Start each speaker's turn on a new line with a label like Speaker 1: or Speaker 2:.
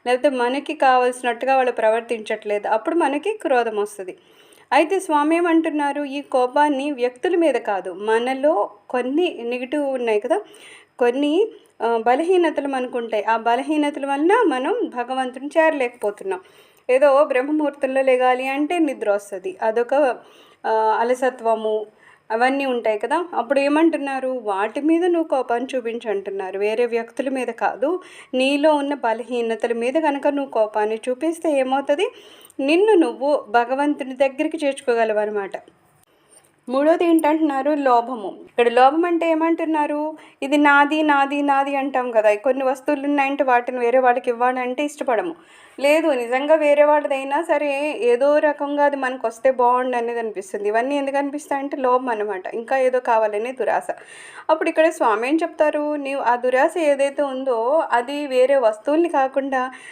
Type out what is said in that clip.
Speaker 1: లేకపోతే మనకి కావాల్సినట్టుగా వాళ్ళు ప్రవర్తించట్లేదు. అప్పుడు మనకి క్రోధం వస్తది. అయితే స్వామి ఏమంటున్నారు, ఈ కోపాన్ని వ్యక్తుల మీద కాదు, మనలో కొన్ని నెగెటివ్ ఉన్నాయి కదా! కొన్ని బలహీనతలు మనకుంటాయి. ఆ బలహీనతల వలన మనం భగవంతుడిని చేరలేకపోతున్నాం. ఏదో బ్రహ్మముహూర్తంలో లెగాలి అంటే నిద్రొస్తది. అదొక అలసత్వము అవన్నీ ఉంటాయి కదా! అప్పుడు ఏమంటున్నారు, వాటి మీద నువ్వు కోపాన్ని చూపించంటున్నారు. వేరే వ్యక్తుల మీద కాదు. నీలో ఉన్న బలహీనతల మీద గనక నువ్వు కోపాన్ని చూపిస్తే ఏమవుతది, నిన్ను నువ్వు భగవంతుని దగ్గరికి చేర్చుకోగలవనమాట. మూడోది ఏంటంటున్నారు, లోభము. ఇక్కడ లోభం అంటే ఏమంటున్నారు, ఇది నాది, నాది, నాది అంటాం కదా! కొన్ని వస్తువులున్నాయంటే వాటిని వేరే వాళ్ళకి ఇవ్వాలంటే ఇష్టపడము. లేదు, నిజంగా వేరే వాళ్ళదైనా సరే ఏదో రకంగా అది మనకొస్తే బావుండనేది అనిపిస్తుంది. ఇవన్నీ ఎందుకనిపిస్తాయంటే లోభం అనమాట. ఇంకా ఏదో కావాలనే దురాశ. అప్పుడు ఇక్కడ స్వామి ఏం చెప్తారు, నీవు ఆ దురాశ ఏదైతే ఉందో అది వేరే వస్తువుల్ని కాకుండా